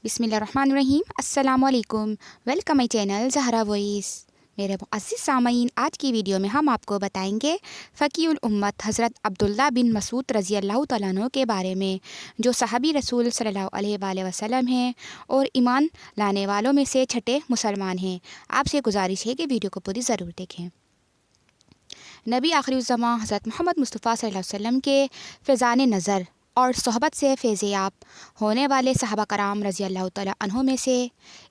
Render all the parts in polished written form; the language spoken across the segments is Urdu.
بسم اللہ الرحمن الرحیم۔ السلام علیکم، welcome my channel Zahra voice. میرے معزز سامعین، آج کی ویڈیو میں ہم آپ کو بتائیں گے فقیہ الامت حضرت عبداللہ بن مسعود رضی اللہ تعالیٰ عنہ کے بارے میں، جو صحابی رسول صلی اللہ علیہ وآلہ وسلم ہیں اور ایمان لانے والوں میں سے چھٹے مسلمان ہیں۔ آپ سے گزارش ہے کہ ویڈیو کو پوری ضرور دیکھیں۔ نبی آخری الزماں حضرت محمد مصطفیٰ صلی اللہ علیہ وسلم کے فیضان نظر اور صحبت سے فیض یاب ہونے والے صحابہ کرام رضی اللہ تعالیٰ عنہ میں سے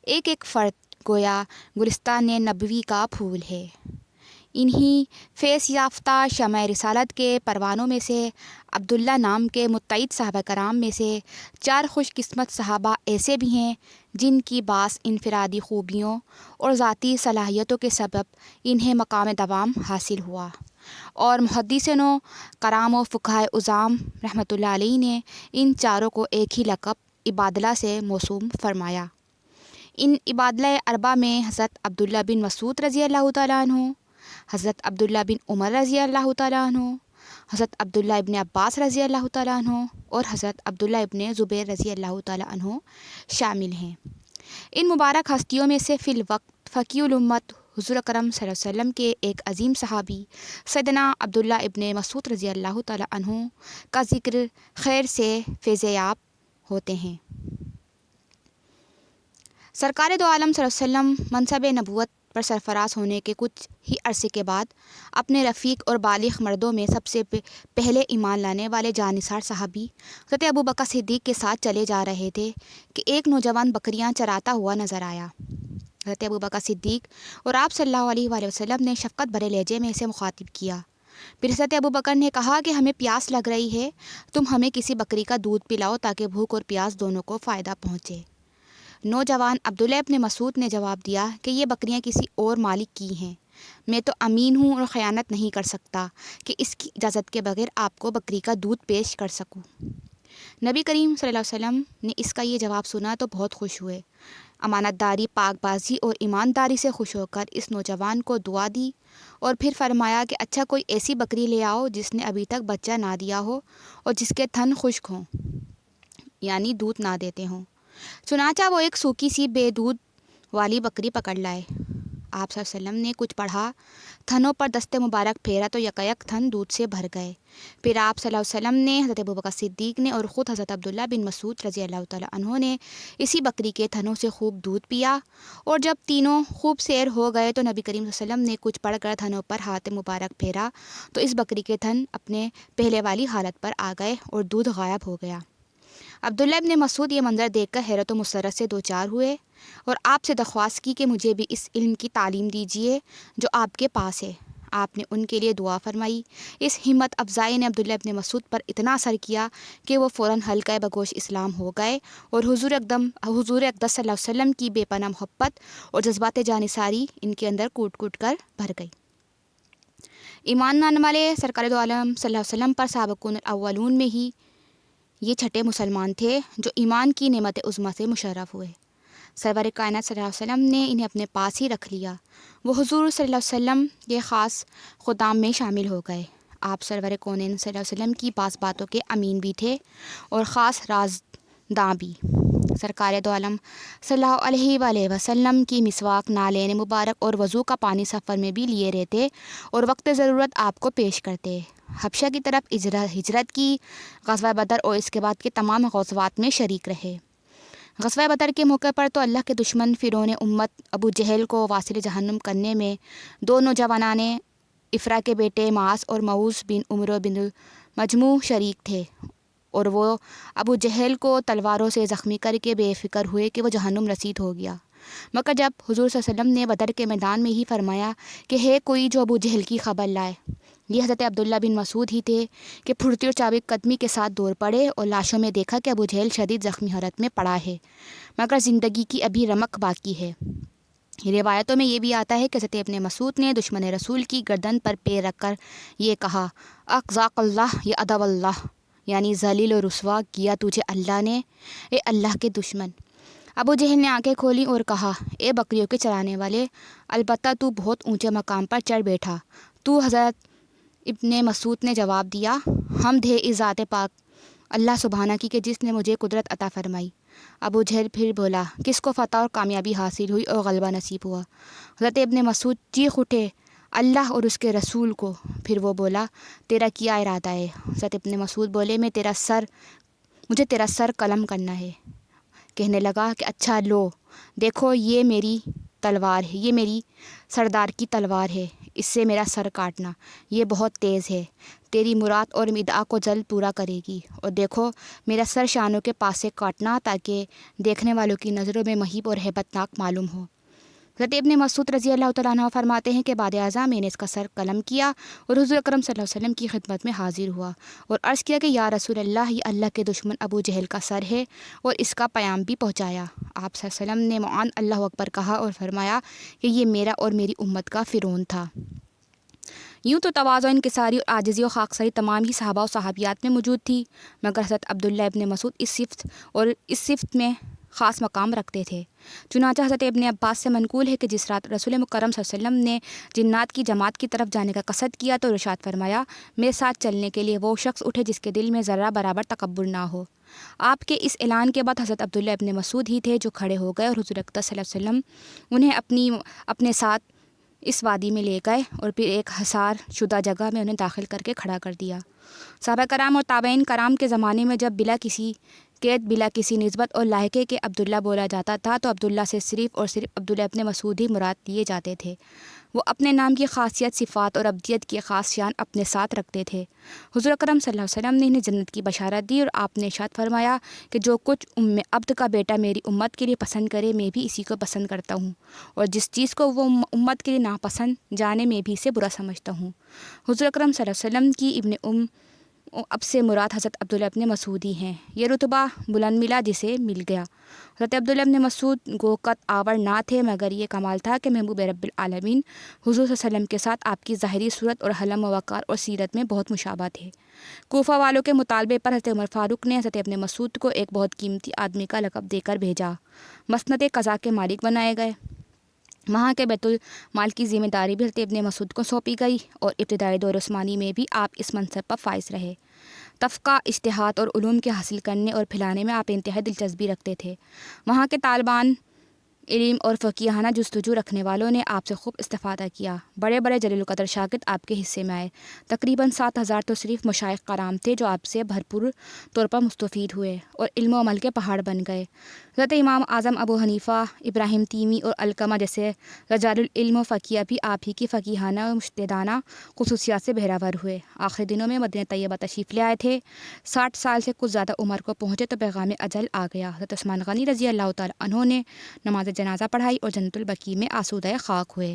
ایک فرد گویا گلستان نبوی کا پھول ہے۔ انہی فیض یافتہ شمع رسالت کے پروانوں میں سے عبداللہ نام کے متعدد صحابہ کرام میں سے 4 خوش قسمت صحابہ ایسے بھی ہیں جن کی بعض انفرادی خوبیوں اور ذاتی صلاحیتوں کے سبب انہیں مقام دوام حاصل ہوا، اور محدثین و کرام و فقہاء عظام رحمۃ اللہ علیہ نے ان چاروں کو ایک ہی لقب عبادلہ سے موسوم فرمایا۔ ان عبادلہ اربعہ میں حضرت عبداللہ بن مسعود رضی اللہ تعالیٰ عنہ، حضرت عبداللہ بن عمر رضی اللہ تعالیٰ عنہ، حضرت عبداللہ ابن عباس رضی اللہ تعالیٰ عنہ اور حضرت عبداللہ ابن زبیر رضی اللہ تعالیٰ عنہ شامل ہیں۔ ان مبارک ہستیوں میں سے فی الوقت فقیہ الامت حضور اکرم صلی اللہ علیہ وسلم کے ایک عظیم صحابی سیدنا عبداللہ ابن مسعود رضی اللہ تعالیٰ عنہ کا ذکر خیر سے فیض یاب ہوتے ہیں۔ سرکار دو عالم صلی اللہ علیہ وسلم منصب نبوت پر سرفراز ہونے کے کچھ ہی عرصے کے بعد اپنے رفیق اور بالغ مردوں میں سب سے پہلے ایمان لانے والے جانثار صحابی حضرت ابوبکر صدیق کے ساتھ چلے جا رہے تھے کہ ایک نوجوان بکریاں چراتا ہوا نظر آیا۔ حضرت ابوبکر صدیق اور آپ صلی اللہ علیہ وآلہ وسلم نے شفقت بھرے لہجے میں اسے مخاطب کیا۔ پھر حضرت ابوبکر نے کہا کہ ہمیں پیاس لگ رہی ہے، تم ہمیں کسی بکری کا دودھ پلاؤ تاکہ بھوک اور پیاس دونوں کو فائدہ پہنچے۔ نوجوان عبداللہ ابن مسعود نے جواب دیا کہ یہ بکریاں کسی اور مالک کی ہیں، میں تو امین ہوں اور خیانت نہیں کر سکتا کہ اس کی اجازت کے بغیر آپ کو بکری کا دودھ پیش کر سکوں۔ نبی کریم صلی اللہ علیہ وسلم نے اس کا یہ جواب سنا تو بہت خوش ہوئے۔ امانت داری، پاک بازی اور ایمانداری سے خوش ہو کر اس نوجوان کو دعا دی اور پھر فرمایا کہ اچھا کوئی ایسی بکری لے آؤ جس نے ابھی تک بچہ نہ دیا ہو اور جس کے تھن خشک ہوں، یعنی دودھ نہ دیتے ہوں۔ چنانچہ وہ ایک سوکھی سی بے دودھ والی بکری پکڑ لائے۔ آپ صلی اللہ علیہ وسلم نے کچھ پڑھا، تھنوں پر دست مبارک پھیرا تو یکایک تھن دودھ سے بھر گئے۔ پھر آپ صلی اللہ علیہ وسلم نے، حضرت ابوبکر صدیق نے اور خود حضرت عبداللہ بن مسعود رضی اللہ تعالیٰ عنہ نے اسی بکری کے تھنوں سے خوب دودھ پیا، اور جب تینوں خوب سیر ہو گئے تو نبی کریم صلی اللہ علیہ وسلم نے کچھ پڑھ کر تھنوں پر ہاتھ مبارک پھیرا تو اس بکری کے تھن اپنے پہلے والی حالت پر آ گئے اور دودھ غائب ہو گیا۔ عبداللہ ابن مسعود یہ منظر دیکھ کر حیرت و مسرت سے دوچار ہوئے اور آپ سے درخواست کی کہ مجھے بھی اس علم کی تعلیم دیجیے جو آپ کے پاس ہے۔ آپ نے ان کے لیے دعا فرمائی۔ اس ہمت افزائی نے عبداللہ ابن مسعود پر اتنا اثر کیا کہ وہ فوراً حلقہ بگوش اسلام ہو گئے اور حضور اقدس صلی اللہ علیہ وسلم کی بے پناہ محبت اور جذبات جانثاری ان کے اندر کوٹ کوٹ کر بھر گئی۔ ایمان لانے والے سرکار دو عالم صلی اللہ علیہ وسلم پر سابقون الاولون میں ہی یہ چھٹے مسلمان تھے جو ایمان کی نعمت عظمیٰ سے مشرف ہوئے۔ سرور کائنات صلی اللہ علیہ وسلم نے انہیں اپنے پاس ہی رکھ لیا۔ وہ حضور صلی اللہ علیہ وسلم کے خاص خدام میں شامل ہو گئے۔ آپ سرور کونین صلی اللہ علیہ وسلم کی بعض باتوں کے امین بھی تھے اور خاص رازداں بھی۔ سرکار دو عالم صلی اللہ علیہ وآلہ وسلم کی مسواک، نالین مبارک اور وضو کا پانی سفر میں بھی لیے رہتے اور وقت ضرورت آپ کو پیش کرتے۔ حبشہ کی طرف ہجرت کی، غزوہ بدر اور اس کے بعد کے تمام غزوات میں شریک رہے۔ غزوہ بدر کے موقع پر تو اللہ کے دشمن فرعون امت ابو جہل کو واصل جہنم کرنے میں 2 نوجوانان افرا کے بیٹے معاذ اور معوذ بن عمرو بن المجموع شریک تھے، اور وہ ابو جہل کو تلواروں سے زخمی کر کے بے فکر ہوئے کہ وہ جہنم رسید ہو گیا۔ مگر جب حضور صلی اللہ علیہ وسلم نے بدر کے میدان میں ہی فرمایا کہ ہے کوئی جو ابو جہل کی خبر لائے، یہ حضرت عبداللہ بن مسعود ہی تھے کہ پھرتی اور چابک قدمی کے ساتھ دور پڑے اور لاشوں میں دیکھا کہ ابو جہل شدید زخمی حالت میں پڑا ہے مگر زندگی کی ابھی رمق باقی ہے۔ روایتوں میں یہ بھی آتا ہے کہ حضرت ابن مسعود نے دشمن رسول کی گردن پر پیر رکھ کر یہ کہا، اخزاک اللہ یا ادب اللہ، یعنی ذلیل و رسوا کیا تجھے اللہ نے، اے اللہ کے دشمن۔ ابو جہل نے آنکھیں کھولی اور کہا، اے بکریوں کے چرانے والے، البتہ تو بہت اونچے مقام پر چڑھ بیٹھا تو۔ حضرت ابن مسعود نے جواب دیا، حمد ہے اس ذات پاک اللہ سبحانہ کی کہ جس نے مجھے قدرت عطا فرمائی۔ ابو جہل پھر بولا، کس کو فتح اور کامیابی حاصل ہوئی اور غلبہ نصیب ہوا؟ حضرت ابن مسعود چیخ اٹھے، اللہ اور اس کے رسول کو۔ پھر وہ بولا، تیرا کیا ارادہ ہے؟ حضرت ابن مسعود بولے، مجھے تیرا سر قلم کرنا ہے۔ کہنے لگا کہ اچھا لو، دیکھو یہ میری تلوار ہے، یہ میری سردار کی تلوار ہے، اس سے میرا سر کاٹنا، یہ بہت تیز ہے، تیری مراد اور ادعا کو جلد پورا کرے گی، اور دیکھو میرا سر شانوں کے پاس سے کاٹنا تاکہ دیکھنے والوں کی نظروں میں مہیب اور ہیبت ناک معلوم ہو۔ حضرت ابن مسعود رضی اللہ تعالیٰ عنہ فرماتے ہیں کہ بعد ازاں میں نے اس کا سر قلم کیا اور حضور اکرم صلی اللہ علیہ وسلم کی خدمت میں حاضر ہوا اور عرض کیا کہ یا رسول اللہ، یہ اللہ کے دشمن ابو جہل کا سر ہے اور اس کا پیام بھی پہنچایا۔ آپ صلی اللہ علیہ وسلم نے معان اللہ اکبر کہا اور فرمایا کہ یہ میرا اور میری امت کا فرعون تھا۔ یوں تو تواضع، انکساری اور عاجزی و خاکساری تمام ہی صحابہ و صحابیات میں موجود تھی، مگر حضرت عبداللہ ابن مسعود اس صفت میں خاص مقام رکھتے تھے۔ چنانچہ حضرت ابن عباس سے منقول ہے کہ جس رات رسول مکرم صلی اللہ علیہ وسلم نے جنات کی جماعت کی طرف جانے کا قصد کیا تو ارشاد فرمایا، میرے ساتھ چلنے کے لیے وہ شخص اٹھے جس کے دل میں ذرہ برابر تکبر نہ ہو۔ آپ کے اس اعلان کے بعد حضرت عبداللہ ابن مسعود ہی تھے جو کھڑے ہو گئے اور حضور اقدس صلی اللہ علیہ وسلم انہیں اپنے ساتھ اس وادی میں لے گئے اور پھر ایک حصار شدہ جگہ میں انہیں داخل کر کے کھڑا کر دیا۔ صحابہ کرام اور تابعین کرام کے زمانے میں جب بلا کسی قید، بلا کسی نسبت اور لاحقے کے عبداللہ بولا جاتا تھا تو عبداللہ سے صرف اور صرف عبداللہ ابن مسعود ہی مراد لیے جاتے تھے۔ وہ اپنے نام کی خاصیت، صفات اور ابدیت کی خاص شان اپنے ساتھ رکھتے تھے۔ حضور اکرم صلی اللہ علیہ وسلم نے انہیں جنت کی بشارت دی اور آپ نے ارشاد فرمایا کہ جو کچھ عبد کا بیٹا میری امت کے لیے پسند کرے میں بھی اسی کو پسند کرتا ہوں، اور جس چیز کو وہ امت کے لیے ناپسند جانے میں بھی اسے برا سمجھتا ہوں۔ حضور اکرم صلی اللہ علیہ وسلم کی ابن اب سے مراد حضرت عبداللہ ابن مسعود ہی ہیں۔ یہ رتبہ بلند ملا جسے مل گیا۔ حضرت عبداللہ ابن مسعود گو قد آور نہ تھے، مگر یہ کمال تھا کہ محبوب رب العالمین حضور صلی اللہ علیہ وسلم کے ساتھ آپ کی ظاہری صورت اور حلم و وقار اور سیرت میں بہت مشابہ تھے۔ کوفہ والوں کے مطالبے پر حضرت عمر فاروق نے حضرت ابن مسعود کو ایک بہت قیمتی آدمی کا لقب دے کر بھیجا۔ مسند قضا کے مالک بنائے گئے۔ وہاں کے بیت المال کی ذمہ داری بھی حضرت ابن مسعود کو سونپی گئی اور ابتدائی دور عثمانی میں بھی آپ اس منصب پر فائز رہے۔ تفقہ، اجتہاد اور علوم کے حاصل کرنے اور پھیلانے میں آپ انتہائی دلچسپی رکھتے تھے۔ وہاں کے طالبان علم اور فقیہانہ جستجو رکھنے والوں نے آپ سے خوب استفادہ کیا۔ بڑے بڑے جلیل القدر شاگرد آپ کے حصے میں آئے۔ تقریباً 7,000 تو صرف مشائخ کرام تھے جو آپ سے بھرپور طور پر مستفید ہوئے اور علم و عمل کے پہاڑ بن گئے۔ حضرت امام اعظم ابو حنیفہ، ابراہیم تیمی اور علقمہ جیسے رجال العلم و فقیہ بھی آپ ہی کی فقیہانہ و مجتہدانہ خصوصیات سے بہرہ ہوئے۔ آخری دنوں میں مدینہ طیبہ تشریف لے آئے تھے۔ 60 سال سے کچھ زیادہ عمر کو پہنچے تو پیغام اجل آ گیا۔ حضرت عثمان غنی رضی اللہ تعالیٰ عنہ نے نماز جنازہ پڑھائی اور جنت البقیع میں آسودہ خاک ہوئے۔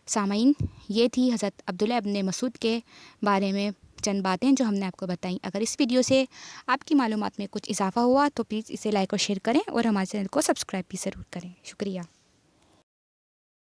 سامعین، یہ تھی حضرت عبداللہ ابن مسعود کے بارے میں چند باتیں جو ہم نے آپ کو بتائیں۔ اگر اس ویڈیو سے آپ کی معلومات میں کچھ اضافہ ہوا تو پلیز اسے لائک اور شیئر کریں اور ہمارے چینل کو سبسکرائب بھی ضرور کریں۔ شکریہ۔